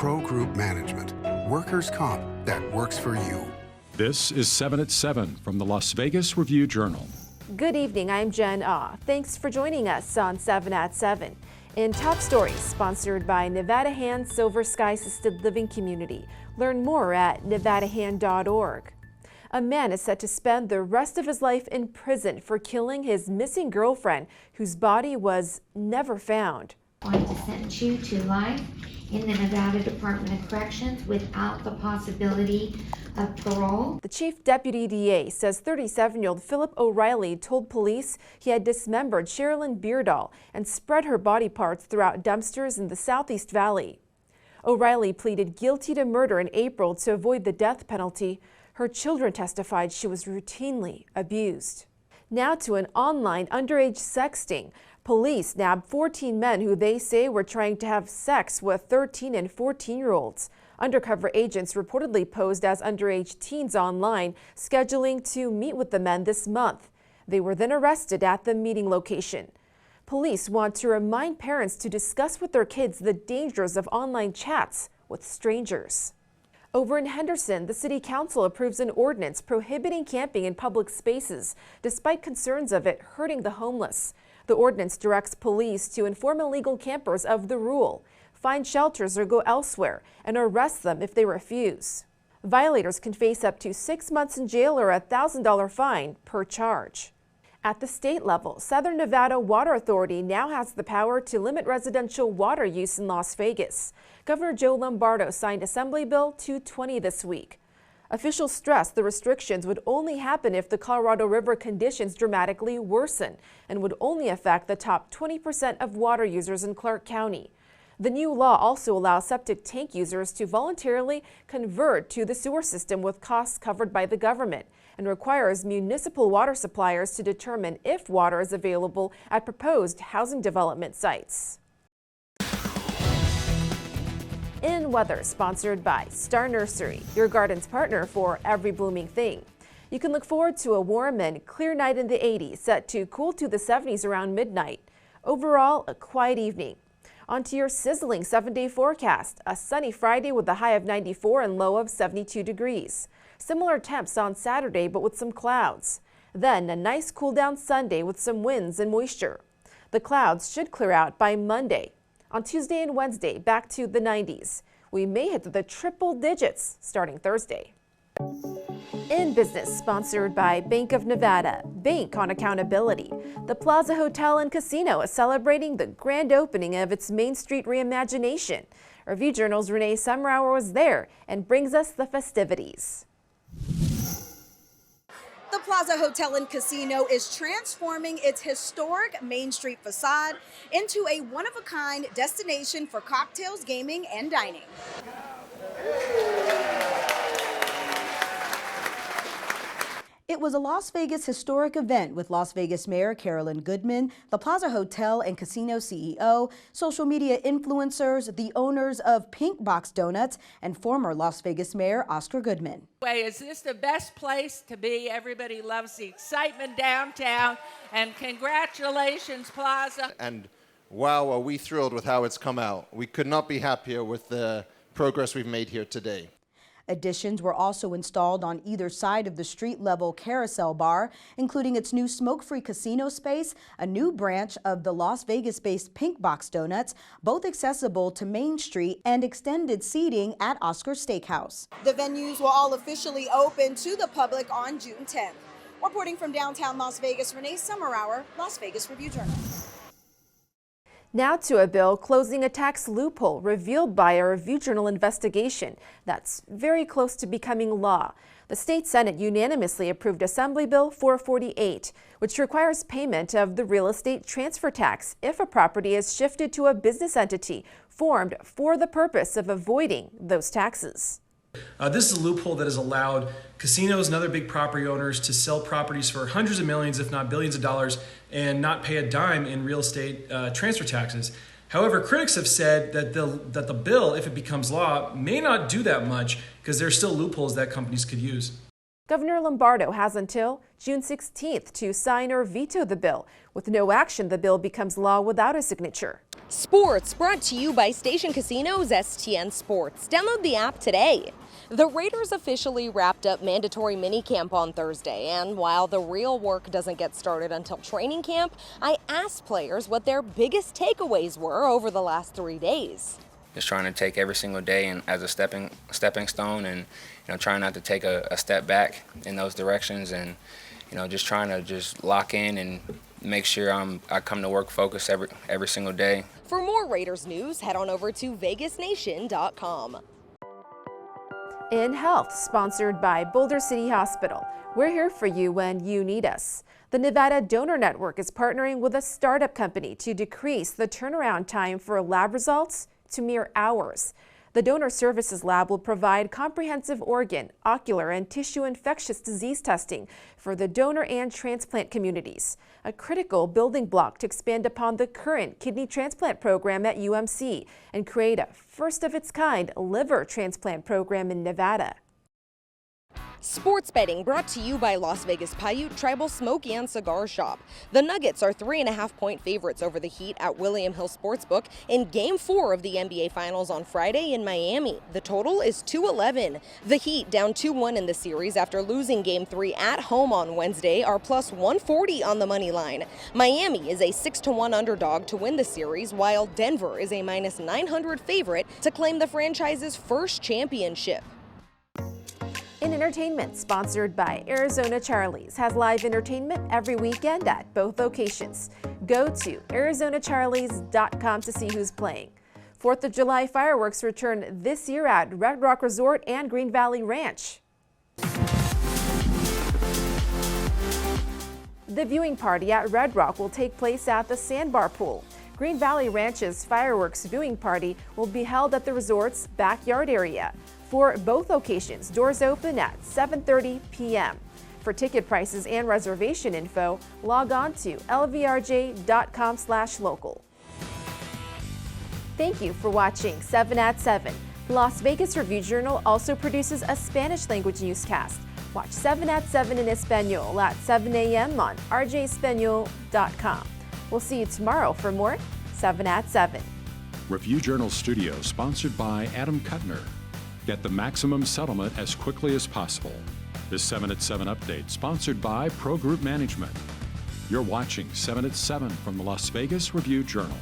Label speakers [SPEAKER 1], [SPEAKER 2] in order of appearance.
[SPEAKER 1] Pro Group Management. Workers' comp that works for you.
[SPEAKER 2] This is 7 at 7 from the Las Vegas Review-Journal.
[SPEAKER 3] Good evening, I'm Jen Ah. Thanks for joining us on 7 at 7. In Top Stories, sponsored by Nevada Hand Silver Sky Assisted Living Community. Learn more at nevadahand.org. A man is set to spend the rest of his life in prison for killing his missing girlfriend, whose body was never found.
[SPEAKER 4] I'm going to sentence you to life in the Nevada Department of Corrections without the possibility of parole.
[SPEAKER 3] The chief deputy DA says 37-year-old Philip O'Reilly told police he had dismembered Sherilyn Beardall and spread her body parts throughout dumpsters in the Southeast Valley. O'Reilly pleaded guilty to murder in April to avoid the death penalty. Her children testified she was routinely abused. Now to an online underage sexting. Police nabbed 14 men who they say were trying to have sex with 13 and 14-year-olds. Undercover agents reportedly posed as underage teens online, scheduling to meet with the men this month. They were then arrested at the meeting location. Police want to remind parents to discuss with their kids the dangers of online chats with strangers. Over in Henderson, the City Council approves an ordinance prohibiting camping in public spaces, despite concerns of it hurting the homeless. The ordinance directs police to inform illegal campers of the rule, find shelters or go elsewhere, and arrest them if they refuse. Violators can face up to 6 months in jail or a $1,000 fine per charge. At the state level, Southern Nevada Water Authority now has the power to limit residential water use in Las Vegas. Governor Joe Lombardo signed Assembly Bill 220 this week. Officials stressed the restrictions would only happen if the Colorado River conditions dramatically worsen and would only affect the top 20% of water users in Clark County. The new law also allows septic tank users to voluntarily convert to the sewer system with costs covered by the government and requires municipal water suppliers to determine if water is available at proposed housing development sites. In weather, sponsored by Star Nursery, your garden's partner for every blooming thing. You can look forward to a warm and clear night in the 80s, set to cool to the 70s around midnight. Overall, a quiet evening. Onto your sizzling 7-day forecast. A sunny Friday with a high of 94 and low of 72 degrees. Similar temps on Saturday, but with some clouds. Then a nice cool down Sunday with some winds and moisture. The clouds should clear out by Monday. On Tuesday and Wednesday, back to the 90s. We may hit the triple digits starting Thursday. In business, sponsored by Bank of Nevada. Bank on accountability. The Plaza Hotel and Casino is celebrating the grand opening of its Main Street reimagination. Review Journal's Renee Summerhour was there and brings us the festivities.
[SPEAKER 5] The Plaza Hotel and Casino is transforming its historic Main Street facade into a one-of-a-kind destination for cocktails, gaming, and dining. It was a Las Vegas historic event with Las Vegas Mayor Carolyn Goodman, the Plaza Hotel and Casino CEO, social media influencers, the owners of Pink Box Donuts, and former Las Vegas Mayor Oscar Goodman.
[SPEAKER 6] Is this the best place to be? Everybody loves the excitement downtown, and congratulations, Plaza.
[SPEAKER 7] And wow, are we thrilled with how it's come out. We could not be happier with the progress we've made here today.
[SPEAKER 5] Additions were also installed on either side of the street-level carousel bar, including its new smoke-free casino space, a new branch of the Las Vegas-based Pink Box Donuts, both accessible to Main Street, and extended seating at Oscar Steakhouse. The venues will all officially open to the public on June 10th. Reporting from downtown Las Vegas, Renee Summerhour, Las Vegas Review-Journal.
[SPEAKER 3] Now to a bill closing a tax loophole revealed by a Review-Journal investigation that's very close to becoming law. The state Senate unanimously approved Assembly Bill 448, which requires payment of the real estate transfer tax if a property is shifted to a business entity formed for the purpose of avoiding those taxes.
[SPEAKER 8] This is a loophole that has allowed casinos and other big property owners to sell properties for hundreds of millions, if not billions of dollars, and not pay a dime in real estate transfer taxes. However, critics have said that the bill, if it becomes law, may not do that much because there are still loopholes that companies could use.
[SPEAKER 3] Governor Lombardo has until June 16th to sign or veto the bill. With no action, the bill becomes law without a signature.
[SPEAKER 9] Sports brought to you by Station Casino's STN Sports. Download the app today. The Raiders officially wrapped up mandatory minicamp on Thursday, and while the real work doesn't get started until training camp, I asked players what their biggest takeaways were over the last 3 days.
[SPEAKER 10] Just trying to take every single day and as a stepping stone, and trying not to take a step back in those directions, and just trying to just lock in and make sure I come to work focused every single day.
[SPEAKER 9] For more Raiders news, head on over to vegasnation.com.
[SPEAKER 3] In Health, sponsored by Boulder City Hospital. We're here for you when you need us. The Nevada Donor Network is partnering with a startup company to decrease the turnaround time for lab results to mere hours. The Donor Services Lab will provide comprehensive organ, ocular, and tissue infectious disease testing for the donor and transplant communities, a critical building block to expand upon the current kidney transplant program at UMC and create a first-of-its-kind liver transplant program in Nevada.
[SPEAKER 9] Sports betting brought to you by Las Vegas Paiute Tribal Smoke and Cigar Shop. The Nuggets are 3.5-point favorites over the Heat at William Hill Sportsbook in Game 4 of the NBA Finals on Friday in Miami. The total is 211. The Heat, down 2-1 in the series after losing Game 3 at home on Wednesday, are plus 140 on the money line. Miami is a 6-1 underdog to win the series, while Denver is a minus 900 favorite to claim the franchise's first championship.
[SPEAKER 3] In entertainment, sponsored by Arizona Charlie's, has live entertainment every weekend at both locations. Go to ArizonaCharlies.com to see who's playing. 4th of July fireworks return this year at Red Rock Resort and Green Valley Ranch. The viewing party at Red Rock will take place at the Sandbar Pool. Green Valley Ranch's fireworks viewing party will be held at the resort's backyard area. For both locations, doors open at 7:30 p.m. For ticket prices and reservation info, log on to lvrj.com/local. Thank you for watching 7 at 7. The Las Vegas Review-Journal also produces a Spanish-language newscast. Watch 7 at 7 in Espanol at 7 a.m. on rjespanol.com. We'll see you tomorrow for more 7 at 7.
[SPEAKER 2] Review-Journal Studio, sponsored by Adam Kuttner. Get the maximum settlement as quickly as possible. This 7 at 7 update, sponsored by Pro Group Management. You're watching 7 at 7 from the Las Vegas Review-Journal.